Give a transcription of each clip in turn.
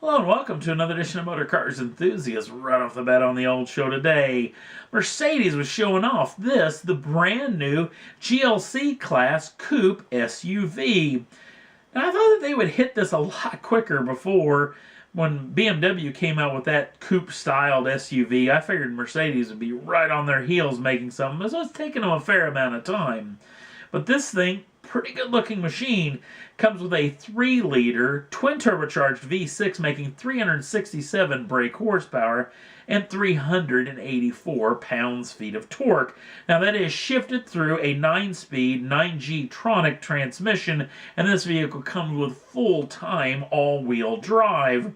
Hello and welcome to another edition of Motor Cars Enthusiasts. Right off the bat on the old show today, Mercedes was showing off the brand new GLC-Class Coupe SUV. Now I thought that they would hit this a lot quicker before when BMW came out with that coupe-styled SUV. I figured Mercedes would be right on their heels making something, so it's taken them a fair amount of time. But this thing, pretty good looking machine, comes with a 3-liter twin turbocharged V6 making 367 brake horsepower and 384 pounds-feet of torque. Now that is shifted through a 9-speed 9G-tronic transmission, and this vehicle comes with full-time all-wheel drive.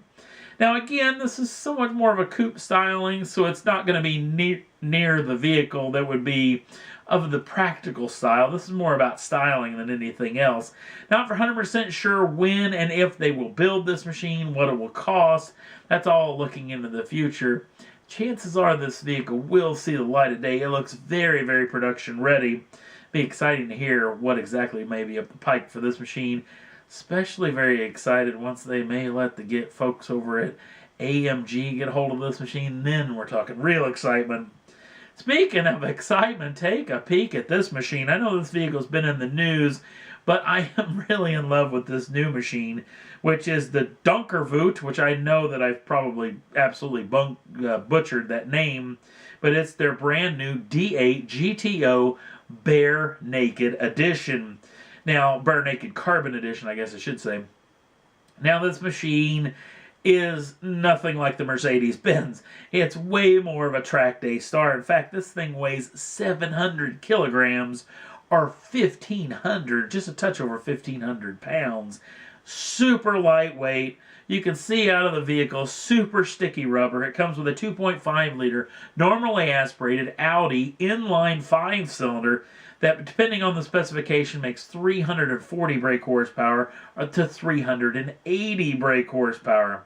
Now again, this is somewhat more of a coupe styling, so it's not going to be near the vehicle that would be of the practical style. This is more about styling than anything else. Not for 100% sure when and if they will build this machine, what it will cost. That's all looking into the future. Chances are this vehicle will see the light of day. It looks very, very production ready. Be exciting to hear what exactly may be up the pike for this machine. Especially very excited once they may let the folks over at AMG get a hold of this machine. Then we're talking real excitement. Speaking of excitement, take a peek at this machine. I know this vehicle's been in the news, but I am really in love with this new machine, which is the Dunkervoort, which I know that I've probably absolutely butchered that name, but it's their brand new D8 GTO Bare Naked Edition. Now, Bare Naked Carbon Edition, I guess I should say. Now, this machine is nothing like the Mercedes-Benz. It's way more of a track day star. In fact, this thing weighs 700 kilograms or 1,500, just a touch over 1,500 pounds. Super lightweight. You can see out of the vehicle, super sticky rubber. It comes with a 2.5-liter, normally aspirated Audi inline 5-cylinder that, depending on the specification, makes 340 brake horsepower to 380 brake horsepower.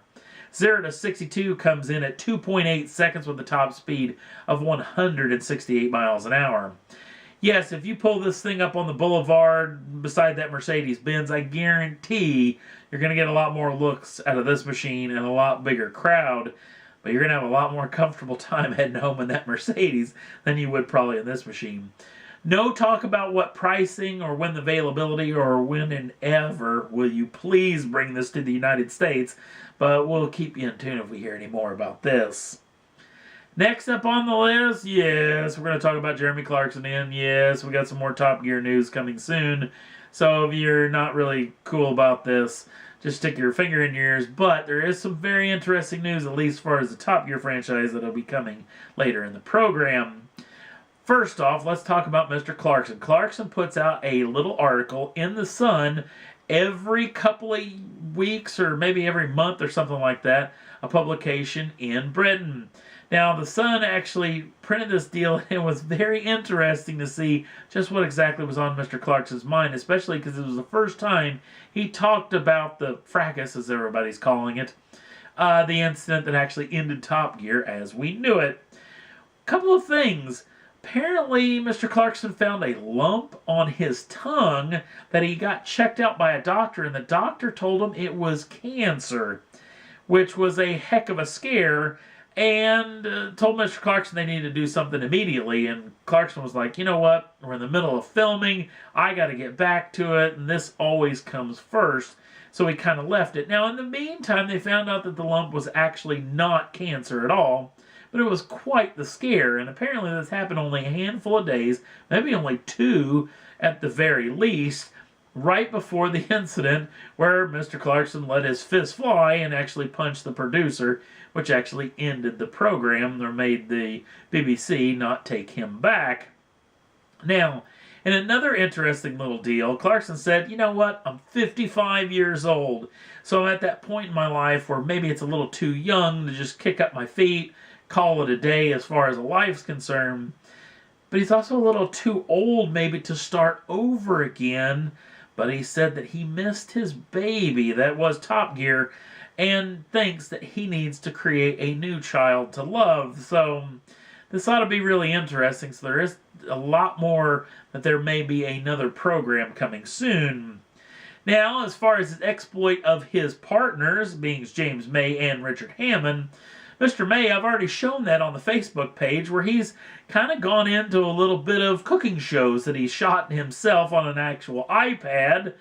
0 to 62 comes in at 2.8 seconds with a top speed of 168 miles an hour. Yes, if you pull this thing up on the boulevard beside that Mercedes-Benz, I guarantee you're going to get a lot more looks out of this machine and a lot bigger crowd. But you're going to have a lot more comfortable time heading home in that Mercedes than you would probably in this machine. No talk about what pricing or when the availability or when and ever will you please bring this to the United States, but we'll keep you in tune if we hear any more about this. Next up on the list, yes, we're going to talk about Jeremy Clarkson and yes, we got some more Top Gear news coming soon. So if you're not really cool about this, just stick your finger in your ears, but there is some very interesting news, at least as far as the Top Gear franchise, that'll be coming later in the program. First off, let's talk about Mr. Clarkson. Clarkson puts out a little article in the Sun every couple of weeks or maybe every month or something like that, a publication in Britain. Now, the Sun actually printed this deal, and it was very interesting to see just what exactly was on Mr. Clarkson's mind, especially because it was the first time he talked about the fracas, as everybody's calling it, the incident that actually ended Top Gear as we knew it. A couple of things. Apparently, Mr. Clarkson found a lump on his tongue that he got checked out by a doctor, and the doctor told him it was cancer, which was a heck of a scare, and told Mr. Clarkson they needed to do something immediately, and Clarkson was like, you know what, we're in the middle of filming, I got to get back to it, and this always comes first, so he kind of left it. Now, in the meantime, they found out that the lump was actually not cancer at all, but it was quite the scare, and apparently this happened only a handful of days, maybe only 2 at the very least, right before the incident where Mr. Clarkson let his fist fly and actually punched the producer, which actually ended the program or made the BBC not take him back. Now, in another interesting little deal, Clarkson said, you know what, I'm 55 years old, so I'm at that point in my life where maybe it's a little too young to just kick up my feet, call it a day as far as life's concerned, but he's also a little too old maybe to start over again. But he said that he missed his baby, that was Top Gear, and thinks that he needs to create a new child to love. So this ought to be really interesting. So there is a lot more that there may be another program coming soon. Now, as far as his exploit of his partners, being James May and Richard Hammond, Mr. May, I've already shown that on the Facebook page where he's kind of gone into a little bit of cooking shows that he shot himself on an actual iPad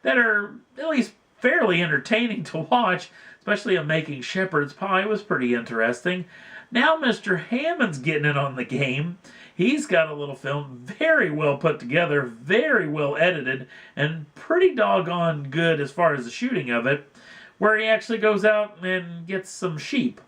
that are at least fairly entertaining to watch, especially him making shepherd's pie was pretty interesting. Now Mr. Hammond's getting in on the game. He's got a little film very well put together, very well edited, and pretty doggone good as far as the shooting of it, where he actually goes out and gets some sheep.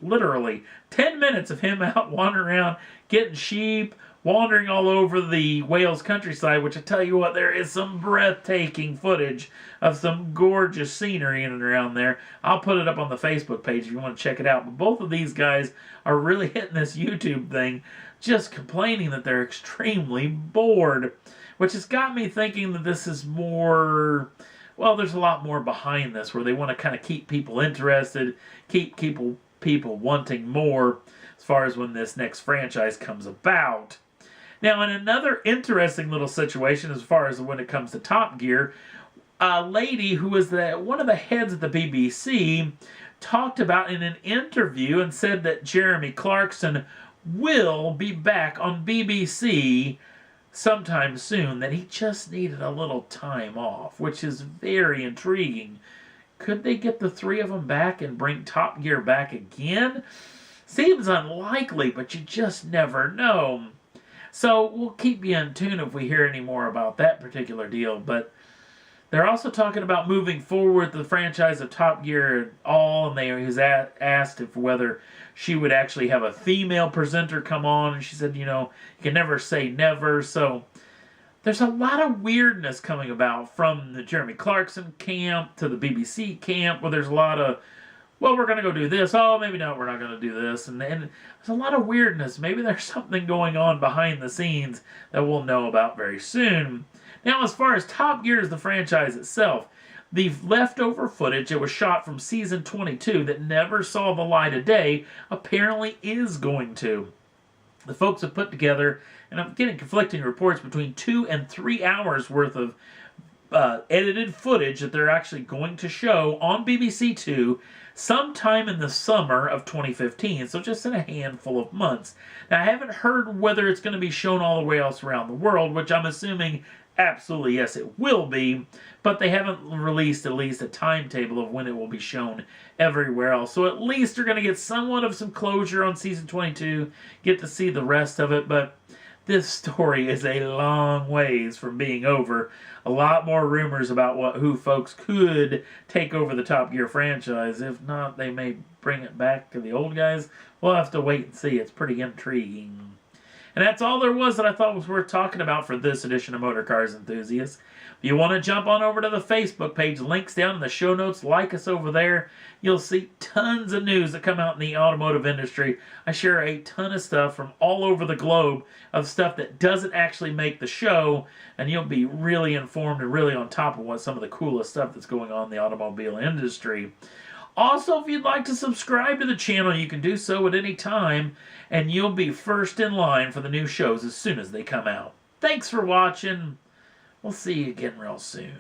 Literally 10 minutes of him out wandering around getting sheep, wandering all over the Wales countryside, which I tell you what, there is some breathtaking footage of some gorgeous scenery in and around there. I'll put it up on the Facebook page if you want to check it out. But both of these guys are really hitting this YouTube thing, just complaining that they're extremely bored, which has got me thinking that this is more... Well, there's a lot more behind this, where they want to kind of keep people interested, keep people wanting more as far as when this next franchise comes about. Now, in another interesting little situation as far as when it comes to Top Gear, a lady who was one of the heads of the BBC talked about in an interview and said that Jeremy Clarkson will be back on BBC sometime soon, that he just needed a little time off, which is very intriguing. Could they get the three of them back and bring Top Gear back again? Seems unlikely, but you just never know. So we'll keep you in tune if we hear any more about that particular deal. But they're also talking about moving forward the franchise of Top Gear and all, and he was asked if whether she would actually have a female presenter come on, and she said, you know, you can never say never. So there's a lot of weirdness coming about from the Jeremy Clarkson camp to the BBC camp, where there's a lot of, well, we're going to go do this. Oh, maybe not, we're not going to do this. And there's a lot of weirdness. Maybe there's something going on behind the scenes that we'll know about very soon. Now, as far as Top Gear as the franchise itself, the leftover footage that was shot from season 22 that never saw the light of day apparently is going to. The folks have put together, and I'm getting conflicting reports, between 2 and 3 hours worth of edited footage that they're actually going to show on BBC Two sometime in the summer of 2015, so just in a handful of months. Now, I haven't heard whether it's going to be shown all the way else around the world, which I'm assuming absolutely yes it will be, but they haven't released at least a timetable of when it will be shown everywhere else. So at least they're going to get somewhat of some closure on season 22, get to see the rest of it, but this story is a long ways from being over. A lot more rumors about who folks could take over the Top Gear franchise. If not, they may bring it back to the old guys. We'll have to wait and see. It's pretty intriguing. And that's all there was that I thought was worth talking about for this edition of Motor Cars Enthusiasts. If you want to jump on over to the Facebook page, links down in the show notes, like us over there. You'll see tons of news that come out in the automotive industry. I share a ton of stuff from all over the globe of stuff that doesn't actually make the show, and you'll be really informed and really on top of what some of the coolest stuff that's going on in the automobile industry. Also, if you'd like to subscribe to the channel, you can do so at any time, and you'll be first in line for the new shows as soon as they come out. Thanks for watching. We'll see you again real soon.